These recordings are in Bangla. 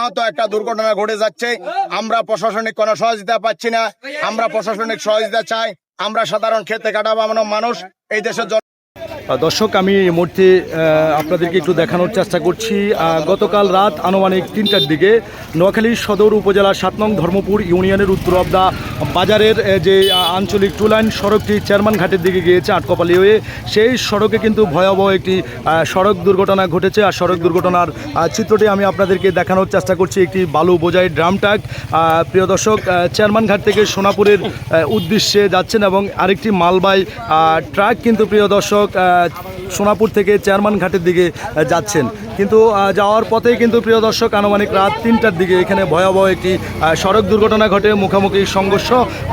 মর্মাহত একটা দুর্ঘটনা ঘটে যাচ্ছে। আমরা প্রশাসনিক কোনো সহযোগিতা পাচ্ছি না। আমরা প্রশাসনিক সহযোগিতা চাই। আমরা সাধারণ খেতে কাটানো মানুষ এই দেশের। দর্শক, আমি এই মুহূর্তে আপনাদেরকে একটু দেখানোর চেষ্টা করছি। গতকাল রাত আনুমানিক 3টার দিকে নোয়াখালী সদর উপজেলার 7 নং ধর্মপুর ইউনিয়নের উত্তর অবদা বাজারের যে আঞ্চলিক টু লাইন সড়কটি চেয়ারম্যান ঘাটের দিকে গিয়েছে আটকপালি হয়ে, সেই সড়কে কিন্তু ভয়াবহ একটি সড়ক দুর্ঘটনা ঘটেছে। আর সড়ক দুর্ঘটনার চিত্রটি আমি আপনাদেরকে দেখানোর চেষ্টা করছি। একটি বালু বোঝাই ড্রাম ট্রাক, প্রিয় দর্শক, চেয়ারম্যান ঘাট থেকে সোনাপুরের উদ্দেশ্যে যাচ্ছেন এবং আরেকটি মালবাহী ট্রাক কিন্তু প্রিয় দর্শক সোনাপুর থেকে চেয়ারম্যান ঘাটের দিকে যাচ্ছেন। কিন্তু যাওয়ার পথেই কিন্তু প্রিয় দর্শক আনুমানিক রাত 3টার দিকে এখানে ভয়াবহ একটি সড়ক দুর্ঘটনা ঘটে, মুখোমুখি সংঘর্ষ।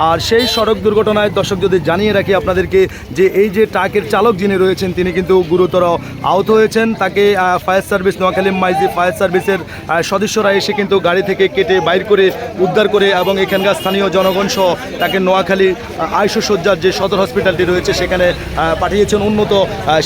আর সেই সড়ক দুর্ঘটনায় দর্শক যদি জানিয়ে রাখি আপনাদেরকে যে এই যে ট্রাকের চালক যিনি রয়েছেন তিনি কিন্তু গুরুতর আহত হয়েছেন। তাকে fire service, Noakhali Maiji fire সার্ভিসের সদস্যরা এসে কিন্তু গাড়ি থেকে কেটে বাইর করে উদ্ধার করে এবং এখানকার স্থানীয় জনগণ সহ তাকে নোয়াখালী আইসোসজ্জার যে সদর হসপিটালটি রয়েছে সেখানে পাঠিয়েছেন উন্নত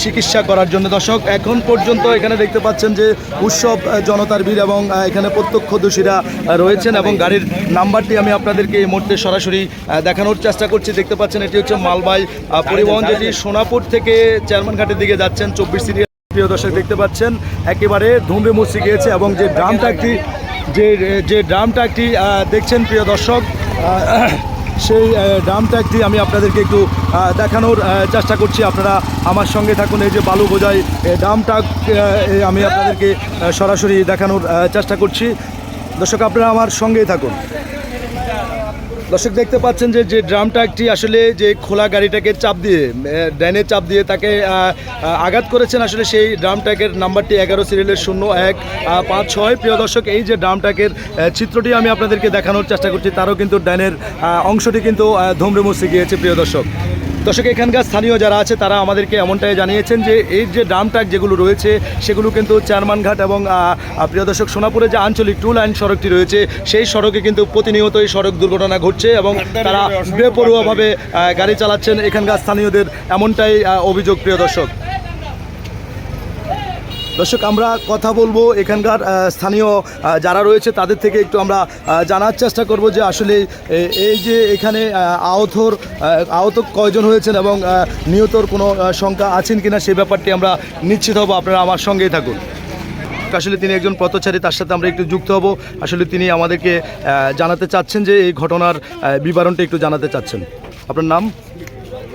চিকিৎসা করার জন্য। দর্শক, এখন পর্যন্ত এখানে দেখতে পাচ্ছেন যে উৎসব জনতার ভিড় এবং এখানে প্রত্যক্ষদর্শীরা রয়েছেন এবং গাড়ির নাম্বারটি আমি আপনাদেরকে এই মুহূর্তে সরাসরি দেখানোর চেষ্টা করছি। দেখতে পাচ্ছেন এটি হচ্ছে মালবাহী পরিবহন, যেটি সোনাপুর থেকে চেয়ারম্যান ঘাটের দিকে যাচ্ছেন 24 সিরিয়াল। প্রিয় দর্শক, দেখতে পাচ্ছেন একেবারে ধুমড়ে মুচড়ে গিয়েছে এবং যে ড্রাম ট্রাকটি দেখছেন প্রিয় দর্শক, সেই ড্রাম ট্রাকটি আমি আপনাদেরকে একটু দেখানোর চেষ্টা করছি। আপনারা আমার সঙ্গে থাকুন। এই যে বালু বোঝাই ড্রাম ট্রাক আমি আপনাদেরকে সরাসরি দেখানোর চেষ্টা করছি। দর্শক, আপনারা আমার সঙ্গেই থাকুন। দর্শক, দেখতে পাচ্ছেন যে ড্রাম ট্রাকটি আসলে যে খোলা গাড়িটাকে চাপ দিয়ে ড্রেনে চাপ দিয়ে তাকে আঘাত করেছেন। আসলে সেই ড্রাম ট্রাকের নাম্বারটি 11 সিরিয়ালের 0156। প্রিয় দর্শক, এই যে ড্রাম ট্রাকের চিত্রটি আমি আপনাদেরকে দেখানোর চেষ্টা করছি, তারও কিন্তু ড্রেনের অংশটি কিন্তু ধুমড়ে মুচড়ে গিয়েছে। প্রিয় দর্শক, এখানকার স্থানীয় যারা আছে তারা আমাদেরকে এমনটাই জানিয়েছেন যে এই যে ড্রাম ট্রাক যেগুলো রয়েছে সেগুলো কিন্তু চেয়ারম্যান ঘাট এবং প্রিয় দর্শক সোনাপুরে যে আঞ্চলিক টু লাইন সড়কটি রয়েছে সেই সড়কে কিন্তু প্রতিনিয়তই সড়ক দুর্ঘটনা ঘটছে এবং তারা বেপরোয়াভাবে গাড়ি চালাচ্ছেন এখানকার স্থানীয়দের, এমনটাই অভিযোগ। প্রিয় দর্শক, আমরা কথা বলবো এখানকার স্থানীয় যারা রয়েছে তাদের থেকে একটু আমরা জানার চেষ্টা করব যে আসলে এই যে এখানে আহত কয়জন হয়েছেন এবং নিহতর কোনো সংখ্যা আছেন কিনা সেই ব্যাপারটি আমরা নিশ্চিত হব। আপনারা আমার সঙ্গেই থাকুন। আসলে তিনি একজন পথচারী, তার সাথে আমরা একটু যুক্ত হব। আসলে তিনি আমাদেরকে জানাতে চাচ্ছেন যে এই ঘটনার বিবরণটা একটু জানাতে চাচ্ছেন। আপনার নাম?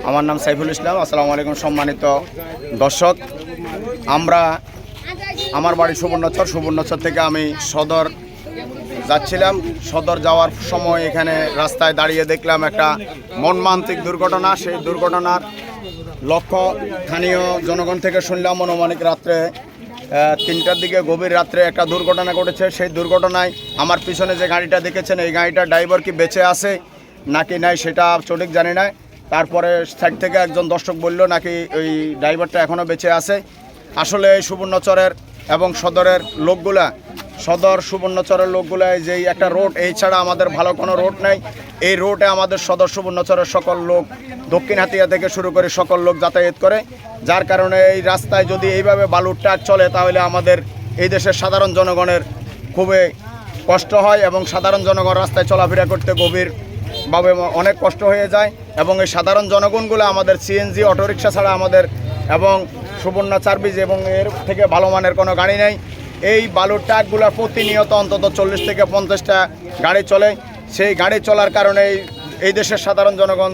আমার নাম সাইফুল ইসলাম। আসসালামু আলাইকুম সম্মানিত দর্শক। আমার বাড়ি সুবর্ণচর থেকে আমি সদর যাচ্ছিলাম। সদর যাওয়ার সময় এখানে রাস্তায় দাঁড়িয়ে দেখলাম একটা মর্মান্তিক দুর্ঘটনা। সেই দুর্ঘটনার লক্ষ্য স্থানীয় জনগণ থেকে শুনলাম অনুমানিক রাত্রে 3টার দিকে গভীর রাত্রে একটা দুর্ঘটনা ঘটেছে। সেই দুর্ঘটনায় আমার পিছনে যে গাড়িটা দেখেছেন এই গাড়িটার ড্রাইভার কি বেঁচে আছে নাকি নাই সেটা সঠিক জানি না। তারপরে সাইড থেকে একজন দর্শক বলল নাকি ওই ড্রাইভারটা এখনও বেঁচে আছে। আসলে এই সুবর্ণচরের এবং সদরের লোকগুলা, সদর সুবর্ণচরের লোকগুলা যেই একটা রোড, এই ছাড়া আমাদের ভালো কোনো রোড নেই। এই রোডে আমাদের সদর সুবর্ণচরের সকল লোক, দক্ষিণ হাতিয়া থেকে শুরু করে সকল লোক যাতায়াত করে, যার কারণে এই রাস্তায় যদি এইভাবে বালুর ট্রাক চলে তাহলে আমাদের এই দেশের সাধারণ জনগণের খুবই কষ্ট হয় এবং সাধারণ জনগণ রাস্তায় চলাফেরা করতে গভীরভাবে অনেক কষ্ট হয়ে যায়। এবং এই সাধারণ জনগণগুলো আমাদের সিএনজি অটোরিকশা ছাড়া আমাদের এবং সুবর্ণ সার্ভিস এবং এর থেকে ভালো মানের কোনো গাড়ি নেই। এই বালুর ট্রাকগুলো প্রতিনিয়ত অন্তত 40 থেকে 50টা গাড়ি চলে। সেই গাড়ি চলার কারণে এই দেশের সাধারণ জনগণ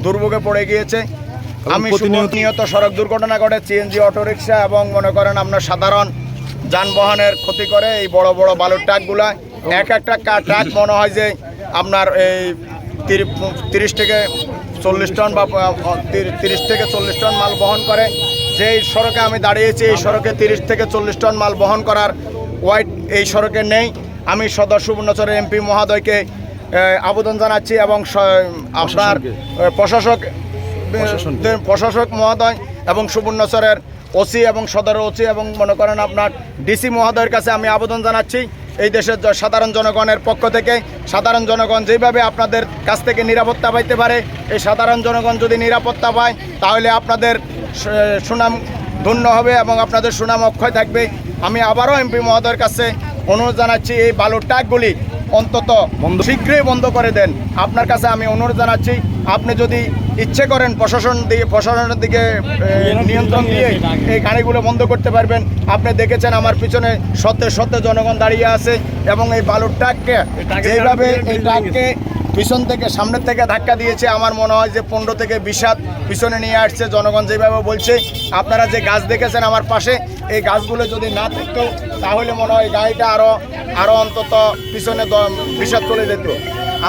দুর্ভোগে পড়ে গিয়েছে। আমি প্রতিনিয়ত সড়ক দুর্ঘটনা ঘটে, সিএনজি অটোরিকশা এবং মনে করেন আপনার সাধারণ যানবাহনের ক্ষতি করে এই বড় বড় বালুর ট্রাকগুলা। একটা ট্রাক মনে হয় যে আপনার এই 30 থেকে 40 টন বা 30 থেকে 40 টন মাল বহন করে। যেই সড়কে আমি দাঁড়িয়েছি এই সড়কে 30 থেকে 40 টন মাল বহন করার ওয়াইড এই সড়কে নেই। আমি সদর সুবর্ণচরের এমপি মহোদয়কে আবেদন জানাচ্ছি এবং আপনার প্রশাসক মহোদয় এবং সুবর্ণচরের ওসি এবং সদর ওসি এবং মনে করেন আপনার ডিসি মহোদয়ের কাছে আমি আবেদন জানাচ্ছি এই দেশের সাধারণ জনগণের পক্ষ থেকে। সাধারণ জনগণ যেভাবে আপনাদের কাছ থেকে নিরাপত্তা পাইতে পারে, এই সাধারণ জনগণ যদি নিরাপত্তা পায় তাহলে আপনাদের সুনাম ধন্য হবে এবং আপনাদের সুনাম অক্ষয় থাকবে। আমি আবারও এমপি মহোদয়ের কাছে অনুরোধ জানাচ্ছি এই বালুর ট্রাকগুলি অন্তত শীঘ্রই বন্ধ করে দেন। আপনার কাছে আমি অনুরোধ জানাচ্ছি, আপনি যদি ইচ্ছে করেন প্রশাসনের দিকে নিয়ন্ত্রণ দিয়ে এই গাড়িগুলো বন্ধ করতে পারবেন। আপনি দেখেছেন আমার পিছনে সত্যি জনগণ দাঁড়িয়ে আছে এবং এই বালুর ট্রাককে যেভাবে এই ট্রাককে পিছন থেকে সামনের থেকে ধাক্কা দিয়েছে, আমার মনে হয় যে 15 থেকে 20 হাত পিছনে নিয়ে আসছে। জনগণ যেভাবে বলছে, আপনারা যে গাছ দেখেছেন আমার পাশে, এই গাছগুলো যদি না থাকতো তাহলে মনে হয় গাড়িটা আরও অন্তত পিছনে 20 হাত চলে যেত।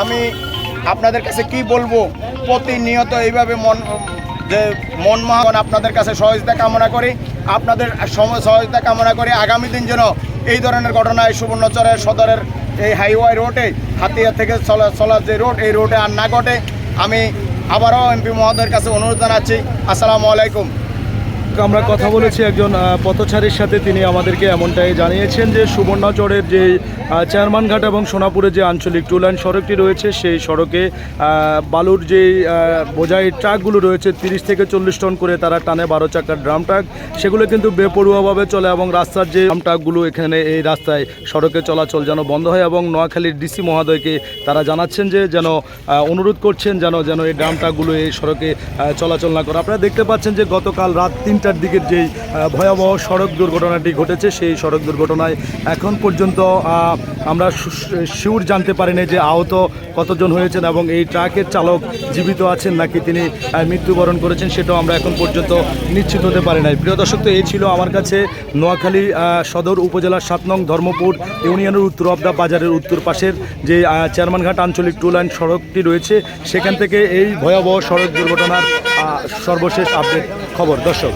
আমি আপনাদের কাছে কি বলবো, প্রতিনিয়ত এইভাবে মনমোহন আপনাদের কাছে সহযোগিতা কামনা করি, আপনাদের সহযোগিতা কামনা করি। আগামী দিন যেন এই ধরনের ঘটনায় সুবর্ণচরের সদরের এই হাইওয়ে রোডে হাতিয়া থেকে চলার যে রোড, এই রোডে আর না ঘটে। আমি আবারও এমপি মহোদয়ের কাছে অনুরোধ জানাচ্ছি। আসসালামু আলাইকুম। আমরা কথা বলেছি একজন পথচারীর সাথে, তিনি আমাদেরকে এমনটাই জানিয়েছেন যে সুবর্ণচরের যে চেয়ারম্যানঘাট এবং সোনাপুরের যে আঞ্চলিক টু লাইন সড়কটি রয়েছে, সেই সড়কে বালুর যে বোঝাই ট্রাকগুলো রয়েছে 30 থেকে 40 টন করে তারা টানে, 12 চাকার ড্রাম ট্রাক, সেগুলো কিন্তু বেপরোয়াভাবে চলে এবং রাস্তার যে ড্রাম ট্রাকগুলো এখানে এই রাস্তায় সড়কে চলাচল যেন বন্ধ হয় এবং নোয়াখালীর ডিসি মহোদয়কে তারা জানাচ্ছেন যে যেন অনুরোধ করছেন যেন এই ড্রাম ট্রাকগুলো এই সড়কে চলাচল না করে। আপনারা দেখতে পাচ্ছেন যে গতকাল রাত 3টার দিকের যেই ভয়াবহ সড়ক দুর্ঘটনাটি ঘটেছে, সেই সড়ক দুর্ঘটনায় এখন পর্যন্ত আমরা শিওর জানতে পারিনি যে আহত কতজন হয়েছেন এবং এই ট্রাকের চালক জীবিত আছেন নাকি তিনি মৃত্যুবরণ করেছেন, সেটাও আমরা এখন পর্যন্ত নিশ্চিত হতে পারি নাই। প্রিয় দর্শক, তো এই ছিল আমার কাছে নোয়াখালী সদর উপজেলার 7 নং ধর্মপুর ইউনিয়নের উত্তরবদা বাজারের উত্তর পাশের যে চেয়ারম্যানঘাট আঞ্চলিক টু লাইন সড়কটি রয়েছে, সেখান থেকে এই ভয়াবহ সড়ক দুর্ঘটনার সর্বশেষ আপডেট খবর। দর্শক।